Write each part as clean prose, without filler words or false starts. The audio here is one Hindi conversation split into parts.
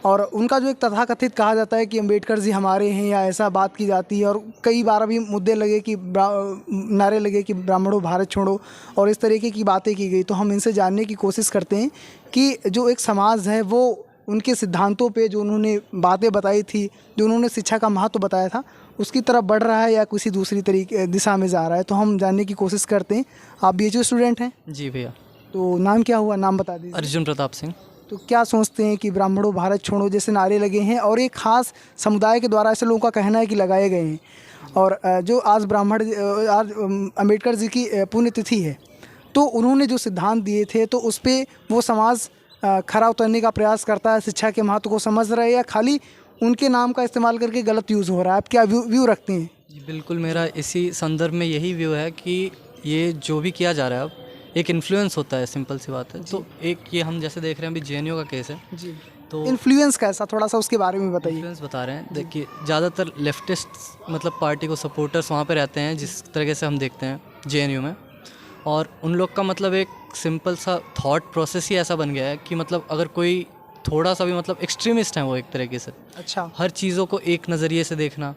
और उनका जो एक तथाकथित कहा जाता है कि अम्बेडकर जी हमारे हैं या ऐसा बात की जाती है, और कई बार अभी मुद्दे लगे कि नारे लगे कि ब्राह्मणों भारत छोड़ो और इस तरीके की बातें की गई। तो हम इनसे जानने की कोशिश करते हैं कि जो एक समाज है वो उनके सिद्धांतों पे जो उन्होंने बातें बताई थी, जो उन्होंने शिक्षा का महत्व बताया था, उसकी तरफ बढ़ रहा है या किसी दूसरी तरीके दिशा में जा रहा है। तो हम जानने की कोशिश करते हैं। आप BHU स्टूडेंट हैं? जी भैया। तो नाम क्या हुआ, नाम बता दीजिए। अर्जुन प्रताप सिंह। तो क्या सोचते हैं कि ब्राह्मणों भारत छोड़ो जैसे नारे लगे हैं और एक खास समुदाय के द्वारा ऐसे लोगों का कहना है कि लगाए गए हैं, और जो आज आज अम्बेडकर जी की पुण्यतिथि है, तो उन्होंने जो सिद्धांत दिए थे तो उस पर वो समाज खरा उतरने का प्रयास करता है, शिक्षा के महत्व को समझ रहा है, या खाली उनके नाम का इस्तेमाल करके गलत यूज़ हो रहा है? आप क्या व्यू रखते हैं? जी बिल्कुल, मेरा इसी संदर्भ में यही व्यू है कि ये जो भी किया जा रहा है अब एक इन्फ्लुएंस होता है, सिंपल सी बात है। तो एक ये हम जैसे देख रहे हैं अभी JNU का केस है जी, तो इन्फ्लुएंस कैसा, थोड़ा सा उसके बारे में बताइए। इन्फ्लुएंस बता रहे हैं। देखिए ज़्यादातर लेफ्टिस्ट मतलब पार्टी को सपोर्टर्स वहाँ पे रहते हैं, जिस तरीके से हम देखते हैं JNU में, और उन लोग का मतलब एक सिंपल सा थॉट प्रोसेस ही ऐसा बन गया है कि मतलब अगर कोई थोड़ा सा भी मतलब एक्सट्रीमिस्ट है वो एक तरीके से, अच्छा। हर चीज़ों को एक नज़रिए से देखना,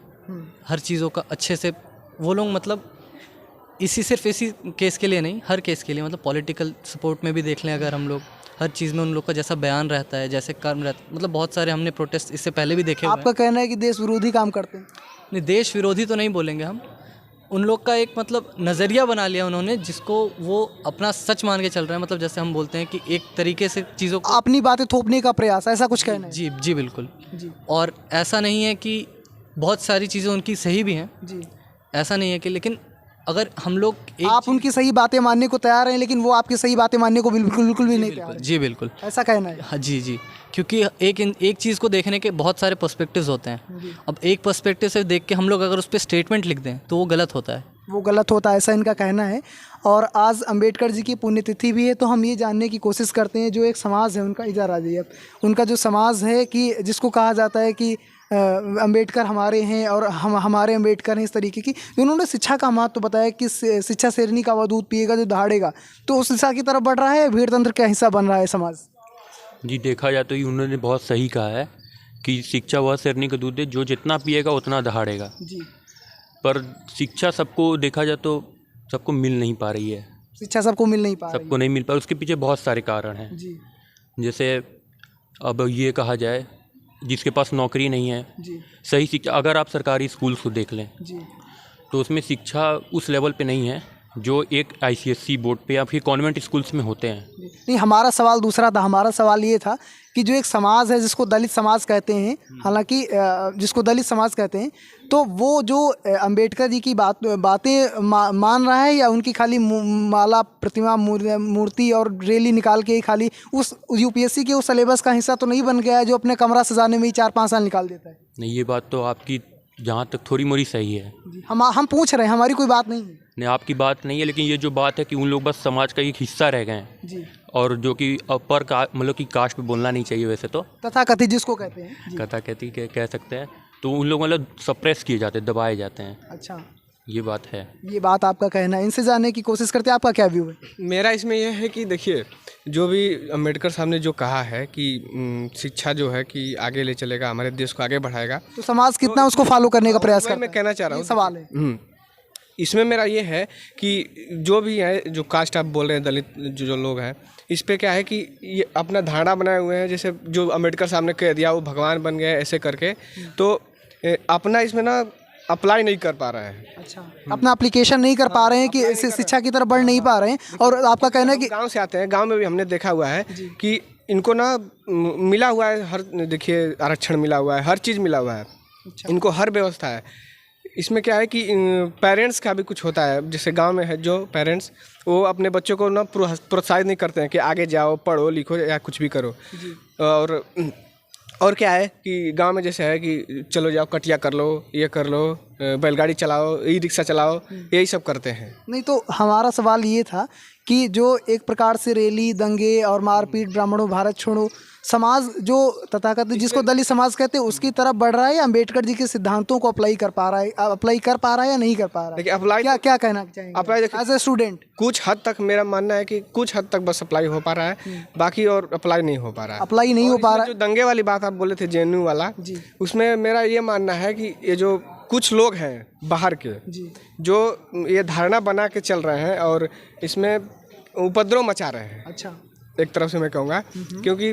हर चीज़ों का अच्छे से, वो लोग मतलब सिर्फ इसी केस के लिए नहीं, हर केस के लिए, मतलब पॉलिटिकल सपोर्ट में भी देख लें अगर हम लोग, हर चीज़ में उन लोग का जैसा बयान रहता है, जैसे कर्म रहता है, मतलब बहुत सारे हमने प्रोटेस्ट इससे पहले भी देखे हुए हैं। आपका कहना है कि देश विरोधी काम करते हैं? नहीं, देश विरोधी तो नहीं बोलेंगे हम, उन लोग का एक मतलब नज़रिया बना लिया उन्होंने जिसको वो अपना सच मान के चल रहे हैं। मतलब जैसे हम बोलते हैं कि एक तरीके से चीज़ों को अपनी बातें थोपने का प्रयास, ऐसा कुछ कहना है? जी जी बिल्कुल जी और ऐसा नहीं है कि बहुत सारी चीज़ें उनकी सही भी हैं, जी। ऐसा नहीं है कि, लेकिन अगर हम लोग एक आप उनकी सही बातें मानने को तैयार हैं लेकिन वो आपकी सही बातें मानने को बिल्कुल भी नहीं तैयार बिल्कुल हैं। जी बिल्कुल, ऐसा कहना है? हाँ जी जी, क्योंकि एक चीज़ को देखने के बहुत सारे पर्सपेक्टिव्स होते हैं। अब एक पर्सपेक्टिव से देख के हम लोग अगर उस पर स्टेटमेंट लिख दें तो वो गलत होता है। वो गलत होता है, ऐसा इनका कहना है। और आज अंबेडकर जी की पुण्यतिथि भी है, तो हम ये जानने की कोशिश करते हैं जो एक समाज है उनका, इधर आ जाइए, उनका जो समाज है कि जिसको कहा जाता है कि अंबेडकर हमारे हैं और हम हमारे अंबेडकर हैं, इस तरीके की उन्होंने शिक्षा का महत्व बताया कि शिक्षा शेरनी का वह दूध पिएगा जो दहाड़ेगा। तो उस दिशा की तरफ बढ़ रहा है, भीड़ तंत्र का हिस्सा बन रहा है समाज? जी देखा जाए तो उन्होंने बहुत सही कहा है कि शिक्षा वह शेरनी का दूध है जो जितना पिएगा उतना दहाड़ेगा। जी। पर शिक्षा सबको देखा जाए तो सबको मिल नहीं पा रही है, शिक्षा सबको मिल नहीं पा रही सबको नहीं मिल पा, उसके पीछे बहुत सारे कारण हैं। जी जैसे अब ये कहा जाए जिसके पास नौकरी नहीं है, जी सही शिक्षा, अगर आप सरकारी स्कूल को देख लें जी तो उसमें शिक्षा उस लेवल पे नहीं है जो एक ICSE बोर्ड पे या फिर कॉन्वेंट स्कूल्स में होते हैं। नहीं, हमारा सवाल दूसरा था। हमारा सवाल ये था कि जो एक समाज है जिसको दलित समाज कहते हैं, हालांकि जिसको दलित समाज कहते हैं, तो वो जो अंबेडकर जी की बातें मान रहा है, या उनकी खाली माला प्रतिमा मूर्ति और रैली निकाल के ही खाली उस UPSC के उस सिलेबस का हिस्सा तो नहीं बन गया है जो अपने कमरा सजाने में ही 4-5 साल निकाल देता है? नहीं, ये बात तो आपकी जहाँ तक थोड़ी मोड़ी सही है। हम पूछ रहे हैं, हमारी कोई बात नहीं है। नहीं, आपकी बात नहीं है, लेकिन ये जो बात है कि उन लोग बस समाज का एक हिस्सा रह गए हैं जी। और जो कि अपर मतलब कि कास्ट पे बोलना नहीं चाहिए वैसे तो, तथाकथित जिसको कहते हैं जी। कथाकथित कह सकते हैं, तो उन लोग मतलब सप्रेस किए जाते हैं, दबाए जाते हैं। अच्छा, ये बात है। ये बात आपका कहना है। इनसे जानने की कोशिश करते हैं, आपका क्या व्यू है? मेरा इसमें यह है कि देखिए, जो भी अम्बेडकर साहब ने जो कहा है कि शिक्षा जो है कि आगे ले चलेगा, हमारे देश को आगे बढ़ाएगा, तो समाज कितना उसको फॉलो करने का प्रयास करता है? मैं कहना चाह रहा हूँ, सवाल है। इसमें मेरा ये है कि जो भी है, जो कास्ट आप बोल रहे हैं, दलित जो लोग हैं, इस पे क्या है कि ये अपना धारणा बनाए हुए हैं, जैसे जो अम्बेडकर साहब ने कह दिया वो भगवान बन गए ऐसे करके, तो अपना इसमें ना अप्लाई नहीं कर पा रहे हैं। अच्छा, अपना एप्लीकेशन नहीं कर पा रहे हैं कि शिक्षा की तरफ बढ़ नहीं पा रहे हैं। और आपका कहना है कि गांव से आते हैं, गांव में भी हमने देखा हुआ है कि इनको ना मिला हुआ है, हर देखिए आरक्षण मिला हुआ है, हर चीज़ मिला हुआ है, इनको हर व्यवस्था है। इसमें क्या है कि पेरेंट्स का भी कुछ होता है, जैसे गांव में है जो पेरेंट्स, वो अपने बच्चों को ना प्रोत्साहित नहीं करते हैं कि आगे जाओ, पढ़ो लिखो या कुछ भी करो। और क्या है कि गांव में जैसे है कि चलो जाओ कटिया कर लो, ये कर लो, बैलगाड़ी चलाओ, ई रिक्शा चलाओ, यही सब करते हैं। नहीं, तो हमारा सवाल ये था कि जो एक प्रकार से रैली, दंगे और मारपीट, ब्राह्मणों भारत छोड़ो, समाज जो तथाकथित जिसको दलित समाज कहते हैं उसकी तरफ बढ़ रहा है, या अम्बेडकर जी के सिद्धांतों को अप्लाई कर पा रहा है या नहीं कर पा रहा है? देखिए अप्लाई क्या क्या कहना चाहेंगे अप्लाई देखिए एज ए स्टूडेंट? कुछ हद तक मेरा मानना है कि कुछ हद तक बस अप्लाई हो पा रहा है, बाकी और अप्लाई नहीं हो पा रहा है। अप्लाई नहीं हो पा रहा जो दंगे वाली बात आप बोले थे जेएनयू वाला, उसमें मेरा ये मानना है कि ये जो कुछ लोग हैं बाहर के जो ये धारणा बना के चल रहे हैं और इसमें उपद्रव मचा रहे हैं। अच्छा, एक तरफ से मैं कहूँगा, क्योंकि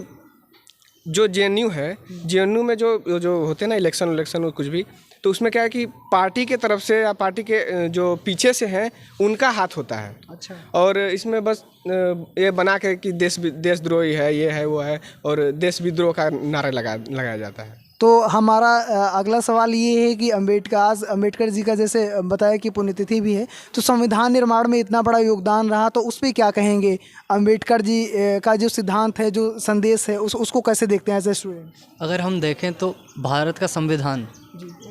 जो जेएनयू है, जेएनयू में जो होते हैं ना इलेक्शन कुछ भी, तो उसमें क्या है कि पार्टी के तरफ से या पार्टी के जो पीछे से हैं उनका हाथ होता है। अच्छा। और इसमें बस ये बना के कि देशद्रोही है, ये है, वो है, और देश विद्रोह का नारा लगाया जाता है। तो हमारा अगला सवाल ये है कि अम्बेडकर जी का जैसे बताया कि पुण्यतिथि भी है, तो संविधान निर्माण में इतना बड़ा योगदान रहा, तो उस पर क्या कहेंगे? अम्बेडकर जी का जो सिद्धांत है, जो संदेश है, उसको कैसे देखते हैं एज ए स्टूडेंट? अगर हम देखें तो भारत का संविधान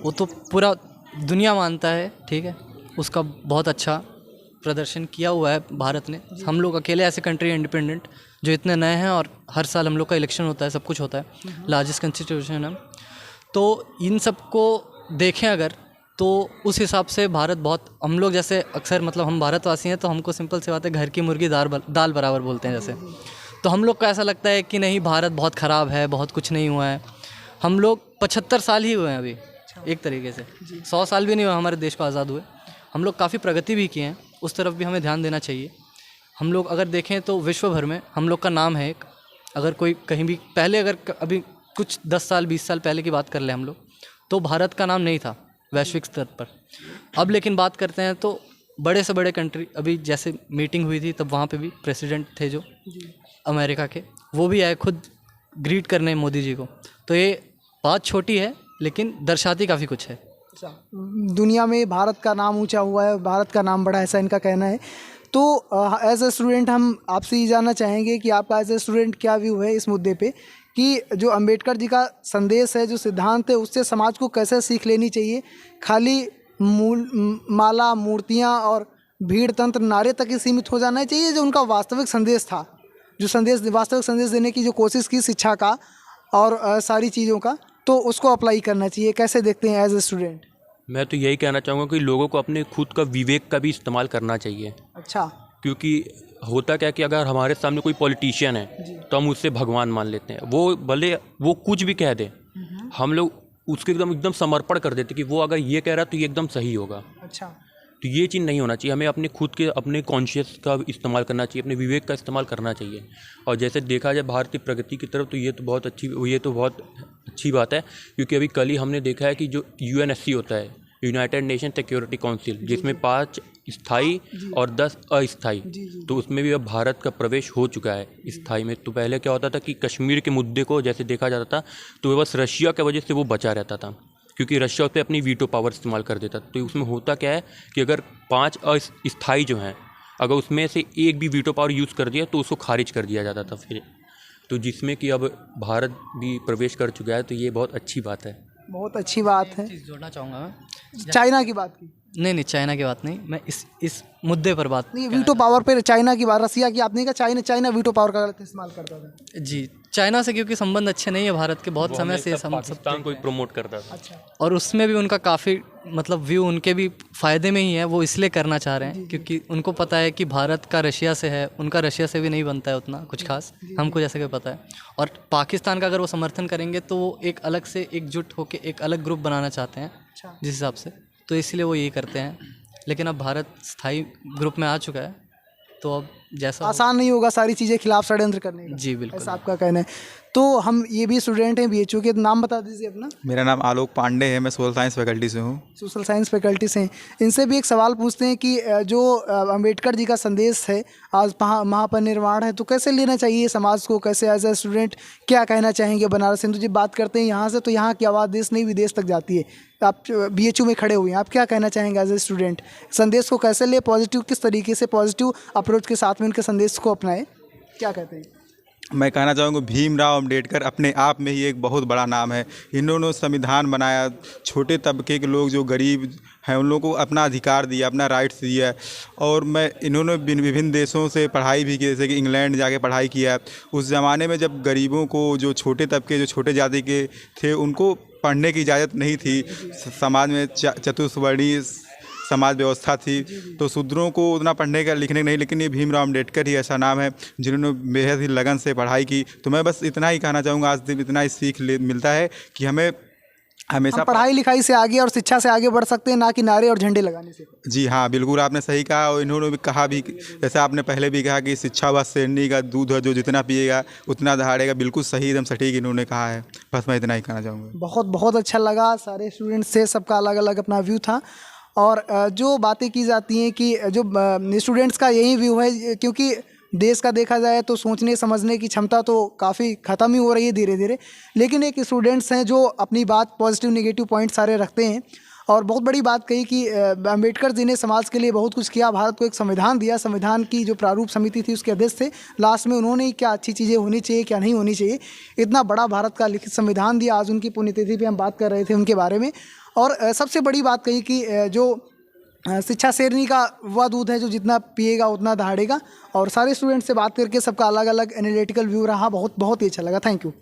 वो तो पूरा दुनिया मानता है, ठीक है, उसका बहुत अच्छा प्रदर्शन किया हुआ है भारत ने। हम लोग अकेले ऐसे कंट्री इंडिपेंडेंट जो इतने नए हैं और हर साल हम लोग का इलेक्शन होता है, सब कुछ होता है, लार्जेस्ट कॉन्स्टिट्यूशन है। तो इन सब को देखें अगर, तो उस हिसाब से भारत बहुत, हम लोग जैसे अक्सर मतलब हम भारतवासी हैं तो हमको सिंपल सी बात है, घर की मुर्गी दाल बराबर बोलते हैं जैसे। तो हम लोग को ऐसा लगता है कि नहीं भारत बहुत ख़राब है, बहुत कुछ नहीं हुआ है। हम लोग 75 साल ही हुए हैं अभी, एक तरीके से 100 साल भी नहीं हुआ हमारे देश को आज़ाद हुए। हम लोग काफ़ी प्रगति भी किए हैं, उस तरफ भी हमें ध्यान देना चाहिए। हम लोग अगर देखें तो विश्व भर में हम लोग का नाम है एक, अगर कोई कहीं भी पहले अगर अभी कुछ 10 साल 20 साल पहले की बात कर लें हम लोग, तो भारत का नाम नहीं था वैश्विक स्तर पर। अब लेकिन बात करते हैं तो बड़े से बड़े कंट्री, अभी जैसे मीटिंग हुई थी तब वहाँ पे भी प्रेसिडेंट थे जो अमेरिका के, वो भी आए खुद ग्रीट करने मोदी जी को। तो ये बात छोटी है लेकिन दर्शाती काफ़ी कुछ है। दुनिया में भारत का नाम ऊंचा हुआ है, भारत का नाम बढ़ा है, ऐसा इनका कहना है। तो एज ए स्टूडेंट हम आपसे ये जानना चाहेंगे कि आपका एज ए स्टूडेंट क्या व्यू है इस मुद्दे पे कि जो अम्बेडकर जी का संदेश है, जो सिद्धांत है, उससे समाज को कैसे सीख लेनी चाहिए? खाली माला, मूर्तियाँ और भीड़ तंत्र, नारे तक ही सीमित हो जाना चाहिए? जो उनका वास्तविक संदेश था, जो वास्तविक संदेश देने की जो कोशिश की शिक्षा का और सारी चीज़ों का, तो उसको अप्लाई करना चाहिए। कैसे देखते हैं एज ए स्टूडेंट? मैं तो यही कहना चाहूँगा कि लोगों को अपने खुद का विवेक का भी इस्तेमाल करना चाहिए। अच्छा। क्योंकि होता क्या कि अगर हमारे सामने कोई पॉलिटिशियन है तो हम उससे भगवान मान लेते हैं। वो भले वो कुछ भी कह दे, हम लोग उसके एकदम समर्पण कर देते कि वो अगर ये कह रहा है तो ये एकदम सही होगा। अच्छा। तो ये चीज़ नहीं होना चाहिए। हमें अपने खुद के अपने कॉन्शियस का इस्तेमाल करना चाहिए, अपने विवेक का इस्तेमाल करना चाहिए। और जैसे देखा जाए भारतीय प्रगति की तरफ, तो ये तो बहुत अच्छी बात है। क्योंकि अभी कल ही हमने देखा है कि जो UNSC होता है, यूनाइटेड नेशन सिक्योरिटी काउंसिल, जिसमें 5 स्थायी और 10 अस्थायी, तो उसमें भी अब भारत का प्रवेश हो चुका है स्थायी में। तो पहले क्या होता था कि कश्मीर के मुद्दे को जैसे देखा जाता था तो बस रशिया की वजह से वो बचा रहता था, क्योंकि रशिया उस पर अपनी वीटो पावर इस्तेमाल कर देता। तो उसमें होता क्या है कि अगर 5 अस्थायी जो हैं, अगर उसमें से एक भी वीटो पावर यूज़ कर दिया तो उसको खारिज कर दिया जाता था फिर। तो जिसमें कि अब भारत भी प्रवेश कर चुका है, तो ये बहुत अच्छी बात है। बहुत अच्छी बात है। चीज़ जोड़ना चाहूँगा मैं, चाइना की बात की नहीं चाइना की बात नहीं, मैं इस मुद्दे पर बात नहीं, वीटो पावर पे चाइना की बात, रसिया की आपने कहा, चाइना वीटो पावर का गलत इस्तेमाल करता था। जी, चाइना से क्योंकि संबंध अच्छे नहीं है भारत के, बहुत समय से पाकिस्तान को प्रमोट करता था। अच्छा। और उसमें भी उनका काफ़ी मतलब व्यू उनके भी फ़ायदे में ही है, वो इसलिए करना चाह रहे हैं क्योंकि उनको पता है कि भारत का रशिया से है, उनका रशिया से भी नहीं बनता है उतना कुछ खास, हमको जैसे कि पता है। और पाकिस्तान का अगर वो समर्थन करेंगे तो वो एक अलग से एकजुट होकर एक अलग ग्रुप बनाना चाहते हैं जिस हिसाब से, तो इसलिए वो यही करते हैं। लेकिन अब भारत स्थायी ग्रुप में आ चुका है, तो अब जैसा आसान नहीं होगा सारी चीज़ें खिलाफ षड्यंत्र करने का। जी बिल्कुल, ऐसा आपका कहना है। तो हम ये भी स्टूडेंट हैं BHU के, नाम बता दीजिए अपना। मेरा नाम आलोक पांडे है, मैं सोशल साइंस फैकल्टी से हूँ। सोशल साइंस फैकल्टी से हैं। इनसे भी एक सवाल पूछते हैं कि जो अम्बेडकर जी का संदेश है, आज महापरिनिर्वाण है, तो कैसे लेना चाहिए समाज को? कैसे एज ए स्टूडेंट क्या कहना चाहेंगे? बनारस हिंदू जी बात करते हैं यहाँ से, तो यहाँ की आवाज़ देश नहीं विदेश तक जाती है। आप BHU में खड़े हुए हैं, आप क्या कहना चाहेंगे एज ए स्टूडेंट? संदेश को कैसे ले, पॉजिटिव किस तरीके से पॉजिटिव अप्रोच के साथ में उनके संदेश को अपनाएं, क्या कहते हैं? मैं कहना चाहूँगा भीमराव अम्बेडकर अपने आप में ही एक बहुत बड़ा नाम है। इन्होंने संविधान बनाया, छोटे तबके के लोग जो गरीब हैं उन लोगों को अपना अधिकार दिया, अपना राइट्स दिया। और इन्होंने विभिन्न देशों से पढ़ाई भी की, जैसे कि इंग्लैंड जाके पढ़ाई किया। उस ज़माने में जब गरीबों को, जो छोटे तबके, जो छोटे जाति के थे, उनको पढ़ने की इजाज़त नहीं थी। समाज में चतुर्वर्णीय समाज व्यवस्था थी, तो शूद्रों को उतना पढ़ने का लिखने नहीं, लेकिन ये भीमराव अम्बेडकर ही ऐसा नाम है जिन्होंने बेहद ही लगन से पढ़ाई की। तो मैं बस इतना ही कहना चाहूँगा, आज दिन इतना ही सीख मिलता है कि हमें हमेशा हम पढ़ाई लिखाई से आगे और शिक्षा से आगे बढ़ सकते हैं, ना कि नारे और झंडे लगाने से। जी हाँ, बिल्कुल आपने सही कहा। और इन्होंने भी कहा भी, जैसे आपने पहले भी कहा कि शिक्षा व शेरनी का दूध है, जो जितना पिएगा उतना दहाड़ेगा। बिल्कुल सही, एकदम सटीक इन्होंने कहा है। बस मैं इतना ही कहना चाहूँगा। बहुत बहुत अच्छा लगा, सारे स्टूडेंट्स से, सबका अलग अलग अपना व्यू था। और जो बातें की जाती हैं कि जो स्टूडेंट्स का यही व्यू है, क्योंकि देश का देखा जाए तो सोचने समझने की क्षमता तो काफ़ी ख़त्म ही हो रही है धीरे धीरे, लेकिन एक स्टूडेंट्स हैं जो अपनी बात पॉजिटिव नेगेटिव पॉइंट सारे रखते हैं। और बहुत बड़ी बात कही कि अम्बेडकर जी ने समाज के लिए बहुत कुछ किया, भारत को एक संविधान दिया, संविधान की जो प्रारूप समिति थी उसके अध्यक्ष थे। लास्ट में उन्होंने ही क्या अच्छी चीज़ें होनी चाहिए, क्या नहीं होनी चाहिए, इतना बड़ा भारत का लिखित संविधान दिया। आज उनकी पुण्यतिथि पे हम बात कर रहे थे उनके बारे में। और सबसे बड़ी बात कही कि जो शिक्षा शेरनी का वह दूध है जो जितना पिएगा उतना दहाड़ेगा। और सारे स्टूडेंट से बात करके सबका अलग अलग एनालिटिकल व्यू रहा, बहुत बहुत ही अच्छा लगा। Thank you.